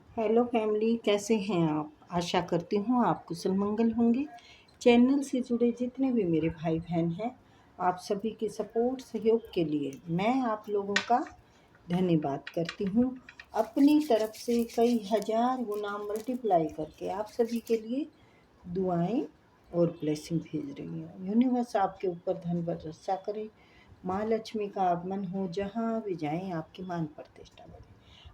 Hello family, कैसे हैं आप? आशा करती हूँ आप कुशल मंगल होंगे। चैनल से जुड़े जितने भी मेरे भाई बहन हैं, आप सभी के सपोर्ट सहयोग के लिए मैं आप लोगों का धन्यवाद करती हूँ। अपनी तरफ से कई हज़ार गुना मल्टीप्लाई करके आप सभी के लिए दुआएं और ब्लेसिंग भेज रही हूँ। यूनिवर्स आपके ऊपर धन वर्षा करे, माँ लक्ष्मी का आगमन हो, जहाँ भी जाएं आपकी मान प्रतिष्ठा बढ़े।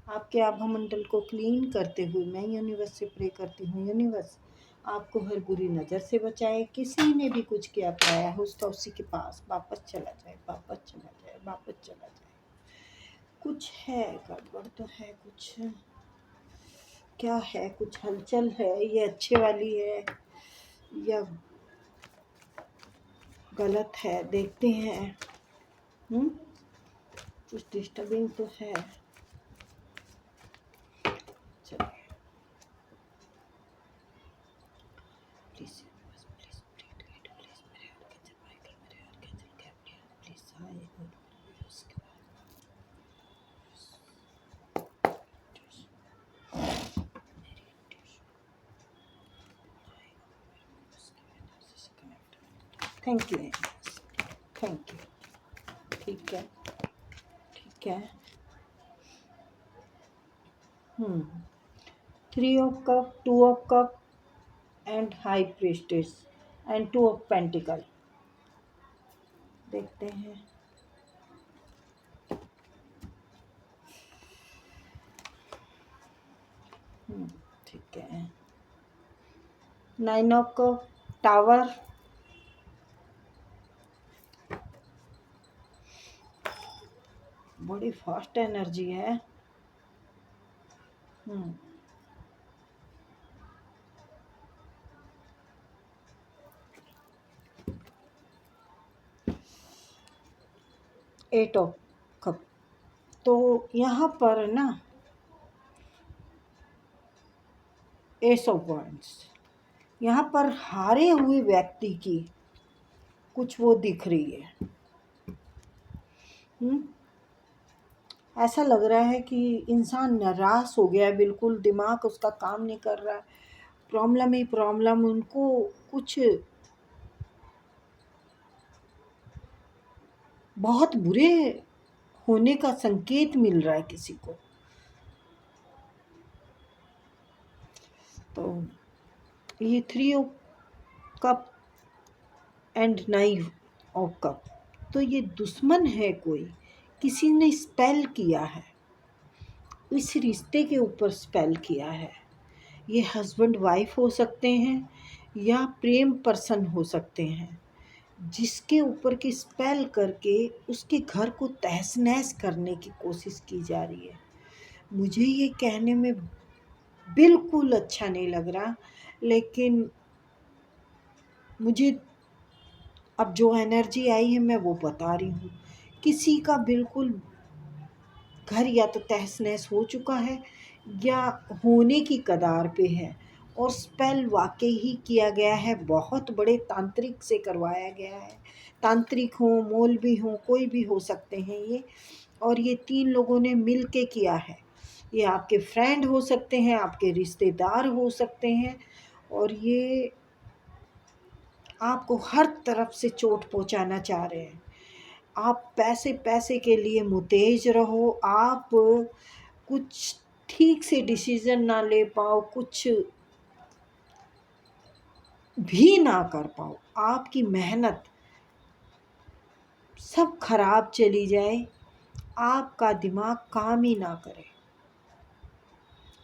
आपके आभा मंडल को क्लीन करते हुए मैं यूनिवर्स से प्रे करती हूँ, यूनिवर्स आपको हर बुरी नज़र से बचाए। किसी ने भी कुछ किया पाया है उसका उसी के पास वापस चला जाए, वापस चला जाए, वापस चला जाए। कुछ है गड़बड़ तो है, कुछ क्या है, कुछ हलचल है, ये अच्छे वाली है या गलत है, देखते हैं। कुछ डिस्टर्बिंग तो है। चलिए प्लीज प्लीज प्लीज प्लीज मेरे आर्केंजल माइकल, मेरे आर्केंजल गैब्रियल, प्लीज हाय और उसके बाद मेरी इंट्यूशन उसकी एनर्जी से कनेक्ट कर। Thank you, thank you. ठीक है, ठीक है। 3 of cup, 2 of cup and high priestess and 2 of pentacle. देखते हैं। ठीक है। 9 ऑफ कप, टावर, बड़ी फास्ट एनर्जी है। 8 ऑफ कप। तो यहाँ पर ना एस ऑफ wands, यहाँ पर हारे हुए व्यक्ति की कुछ वो दिख रही है। ऐसा लग रहा है कि इंसान निराश हो गया है, बिल्कुल दिमाग उसका काम नहीं कर रहा है। प्रॉब्लम ही प्रॉब्लम, उनको कुछ बहुत बुरे होने का संकेत मिल रहा है किसी को। तो ये 3 of cup and 9 of cup, तो ये दुश्मन है, कोई किसी ने स्पेल किया है, इस रिश्ते के ऊपर स्पेल किया है। ये हस्बैंड वाइफ हो सकते हैं या प्रेम पर्सन हो सकते हैं, जिसके ऊपर की स्पेल करके उसके घर को तहस नहस करने की कोशिश की जा रही है। मुझे ये कहने में बिल्कुल अच्छा नहीं लग रहा, लेकिन मुझे अब जो एनर्जी आई है मैं वो बता रही हूँ। किसी का बिल्कुल घर या तो तहस नहस हो चुका है या होने की कगार पे है, और स्पेल वाकई ही किया गया है, बहुत बड़े तांत्रिक से करवाया गया है। तांत्रिक हो, मौलवी हो, कोई भी हो सकते हैं ये, और ये 3 लोगों ने मिल के किया है। ये आपके फ्रेंड हो सकते हैं, आपके रिश्तेदार हो सकते हैं, और ये आपको हर तरफ से चोट पहुंचाना चाह रहे हैं। आप पैसे पैसे के लिए मुतेज रहो, आप कुछ ठीक से डिसीजन ना ले पाओ, कुछ भी ना कर पाओ, आपकी मेहनत सब खराब चली जाए, आपका दिमाग काम ही ना करे।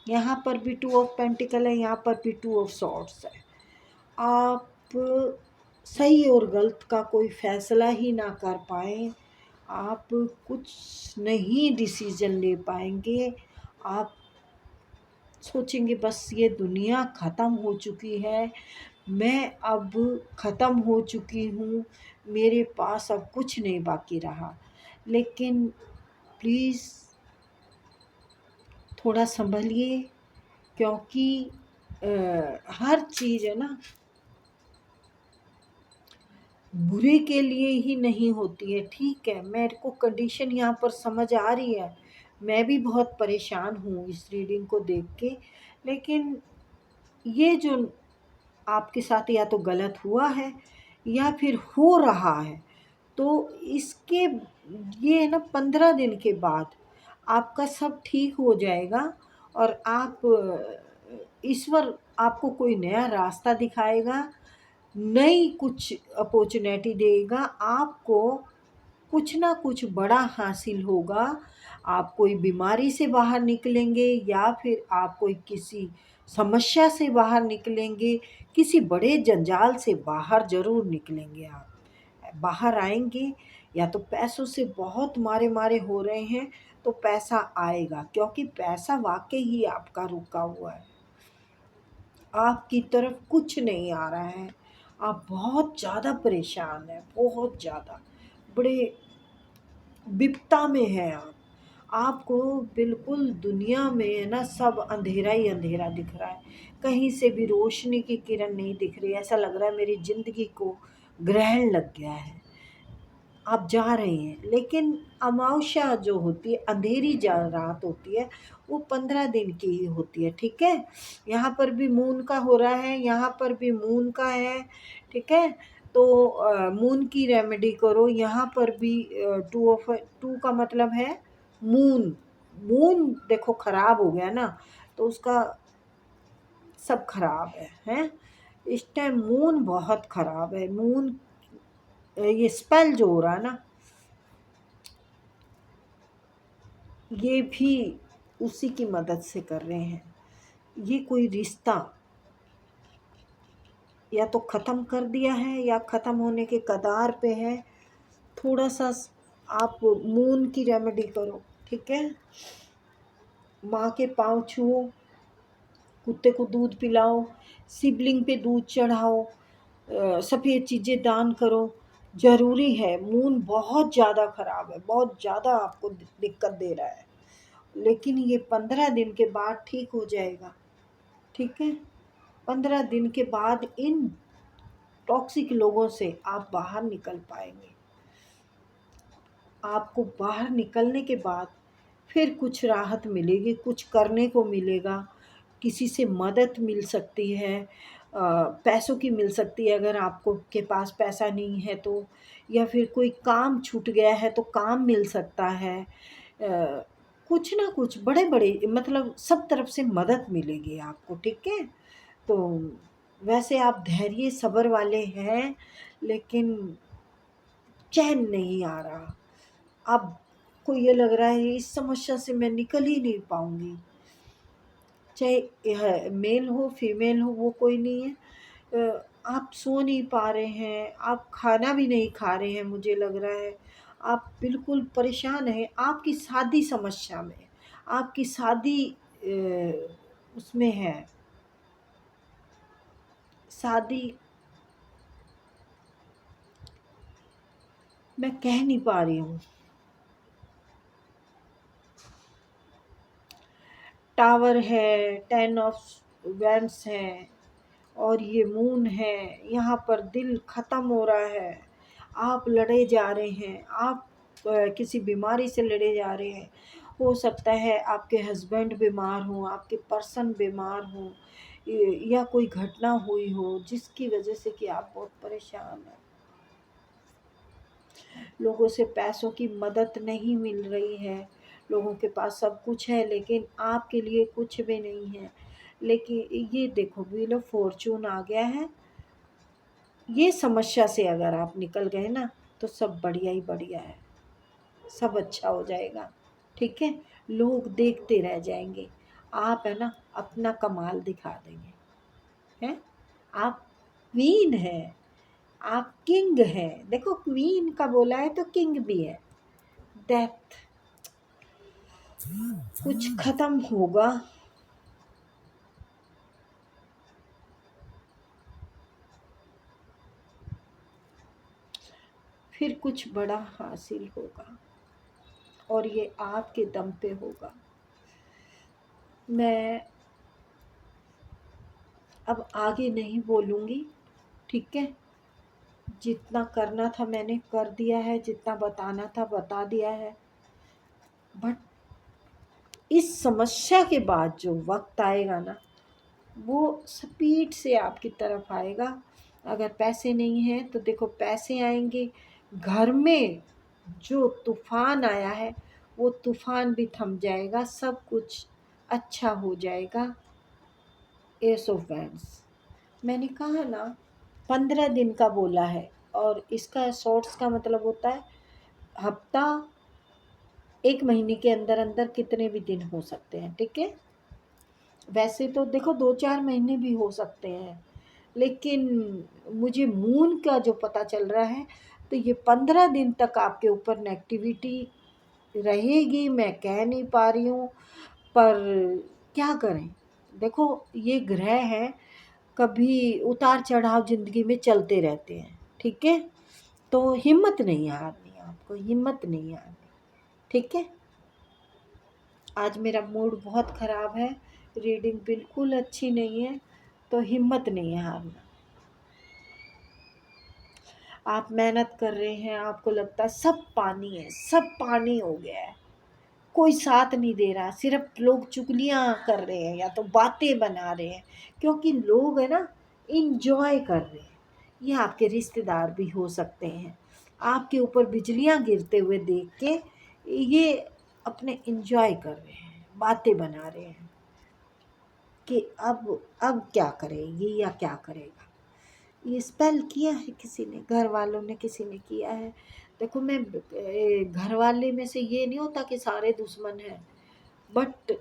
यहाँ पर भी 2 ऑफ पेंटिकल है, यहाँ पर भी 2 ऑफ सॉर्ड्स है। आप सही और गलत का कोई फैसला ही ना कर पाए, आप कुछ नहीं डिसीजन ले पाएंगे। आप सोचेंगे बस ये दुनिया ख़त्म हो चुकी है, मैं अब ख़त्म हो चुकी हूँ, मेरे पास अब कुछ नहीं बाकी रहा। लेकिन प्लीज़ थोड़ा संभलिए, क्योंकि हर चीज़ है ना बुरे के लिए ही नहीं होती है। ठीक है, मेरे को कंडीशन यहाँ पर समझ आ रही है, मैं भी बहुत परेशान हूँ इस रीडिंग को देख के। लेकिन ये जो आपके साथ या तो गलत हुआ है या फिर हो रहा है, तो इसके ये ना 15 दिन के बाद आपका सब ठीक हो जाएगा। और आप ईश्वर आपको कोई नया रास्ता दिखाएगा, नई कुछ अपॉर्चुनिटी देगा आपको, कुछ ना कुछ बड़ा हासिल होगा। आप कोई बीमारी से बाहर निकलेंगे या फिर आप कोई किसी समस्या से बाहर निकलेंगे, किसी बड़े जंजाल से बाहर ज़रूर निकलेंगे आप। बाहर आएँगे, या तो पैसों से बहुत मारे-मारे हो रहे हैं, तो पैसा आएगा, क्योंकि पैसा वाक़ई ही आपका रुका हुआ है। आपकी तरफ कुछ नहीं आ रहा है। आप बहुत ज़्यादा परेशान हैं, बहुत ज़्यादा। बड़े विपदा में हैं आप। आपको बिल्कुल दुनिया में ना सब अंधेरा ही अंधेरा दिख रहा है। कहीं से भी रोशनी की किरण नहीं दिख रही। ऐसा लग रहा है मेरी ज़िंदगी को ग्रहण लग गया है। आप जा रहे हैं, लेकिन अमावस्या जो होती है, अंधेरी रात होती है, वो 15 दिन की ही होती है, ठीक है। यहाँ पर भी मून का हो रहा है, यहाँ पर भी मून का है, ठीक है। तो मून की रेमेडी करो। यहाँ पर भी टू का मतलब है मून। मून देखो खराब हो गया ना, तो उसका सब खराब है। इस टाइम मून बहुत खराब है। मून ये स्पेल जो हो रहा है ना, ये भी उसी की मदद से कर रहे हैं। ये कोई रिश्ता या तो ख़त्म कर दिया है या ख़त्म होने के कगार पे है। थोड़ा सा आप मून की रेमेडी करो, ठीक है। माँ के पाँव छुओ, कुत्ते को दूध पिलाओ, शिवलिंग पे दूध चढ़ाओ, सफ़ेद चीज़ें दान करो। ज़रूरी है। मून बहुत ज़्यादा ख़राब है, बहुत ज़्यादा आपको दिक्कत दे रहा है, लेकिन ये 15 दिन के बाद ठीक हो जाएगा, ठीक है। 15 दिन के बाद इन टॉक्सिक लोगों से आप बाहर निकल पाएंगे। आपको बाहर निकलने के बाद फिर कुछ राहत मिलेगी, कुछ करने को मिलेगा। किसी से मदद मिल सकती है, पैसों की मिल सकती है अगर आपको के पास पैसा नहीं है तो, या फिर कोई काम छूट गया है तो काम मिल सकता है। कुछ ना कुछ बड़े बड़े मतलब सब तरफ से मदद मिलेगी आपको, ठीक है। तो वैसे आप धैर्य सब्र वाले हैं, लेकिन चैन नहीं आ रहा। आपको ये लग रहा है इस समस्या से मैं निकल ही नहीं पाऊंगी। चाहे यह मेल हो फीमेल हो, वो कोई नहीं है। आप सो नहीं पा रहे हैं, आप खाना भी नहीं खा रहे हैं, मुझे लग रहा है आप बिल्कुल परेशान हैं। आपकी शादी समस्या में, आपकी शादी उसमें है, शादी मैं कह नहीं पा रही हूँ। टावर है, 10 ऑफ वैंड्स है, और ये मून है। यहाँ पर दिल ख़त्म हो रहा है। आप लड़े जा रहे हैं, आप किसी बीमारी से लड़े जा रहे हैं। हो सकता है आपके हस्बैंड बीमार हों, आपके पर्सन बीमार हों, या कोई घटना हुई हो जिसकी वजह से कि आप बहुत परेशान हैं। लोगों से पैसों की मदद नहीं मिल रही है। लोगों के पास सब कुछ है, लेकिन आपके लिए कुछ भी नहीं है। लेकिन ये देखो, व्हील ऑफ फॉर्चून आ गया है। ये समस्या से अगर आप निकल गए ना, तो सब बढ़िया ही बढ़िया है, सब अच्छा हो जाएगा, ठीक है। लोग देखते रह जाएंगे। आप है ना अपना कमाल दिखा देंगे, हैं। आप क्वीन है, आप किंग है। देखो क्वीन का बोला है तो किंग भी है। डेथ कुछ खत्म होगा, फिर कुछ बड़ा हासिल होगा, और ये आपके दम पे होगा। मैं अब आगे नहीं बोलूँगी, ठीक है। जितना करना था मैंने कर दिया है, जितना बताना था बता दिया है। बट इस समस्या के बाद जो वक्त आएगा ना, वो स्पीड से आपकी तरफ आएगा। अगर पैसे नहीं हैं तो देखो पैसे आएंगे। घर में जो तूफान आया है वो तूफान भी थम जाएगा, सब कुछ अच्छा हो जाएगा। एस ऑफ वैंड्स, मैंने कहा ना 15 दिन का बोला है, और इसका शॉर्ट्स का मतलब होता है हफ्ता, 1 महीने के अंदर अंदर कितने भी दिन हो सकते हैं, ठीक है। वैसे तो देखो 2-4 महीने भी हो सकते हैं, लेकिन मुझे मून का जो पता चल रहा है तो ये 15 दिन तक आपके ऊपर नेगेटिविटी रहेगी। मैं कह नहीं पा रही हूँ, पर क्या करें। देखो ये ग्रह है, कभी उतार चढ़ाव ज़िंदगी में चलते रहते हैं, ठीक है। तो हिम्मत नहीं हारनी, आपको हिम्मत नहीं हारनी, ठीक है। आज मेरा मूड बहुत ख़राब है, रीडिंग बिल्कुल अच्छी नहीं है, तो हिम्मत नहीं हारना। आप मेहनत कर रहे हैं, आपको लगता है सब पानी है, सब पानी हो गया है, कोई साथ नहीं दे रहा, सिर्फ लोग चुगलियाँ कर रहे हैं या तो बातें बना रहे हैं, क्योंकि लोग है ना इंजॉय कर रहे हैं। ये आपके रिश्तेदार भी हो सकते हैं, आपके ऊपर बिजलियाँ गिरते हुए देख के ये अपने इंजॉय कर रहे हैं, बातें बना रहे हैं कि अब क्या करेगी या क्या करेगा। ये स्पेल किया है किसी ने, घर वालों ने किसी ने किया है। देखो मैं घर वाले में से ये नहीं होता कि सारे दुश्मन हैं, बट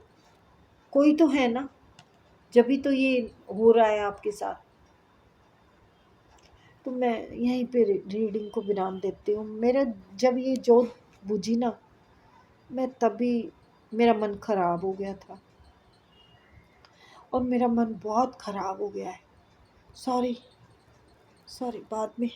कोई तो है ना, जब भी तो ये हो रहा है आपके साथ। तो मैं यहीं पे रीडिंग को विराम देती हूँ। मेरा जब ये जोत बुझी ना, मैं तभी मेरा मन खराब हो गया था, और मेरा मन बहुत खराब हो गया है। सॉरी, बाद में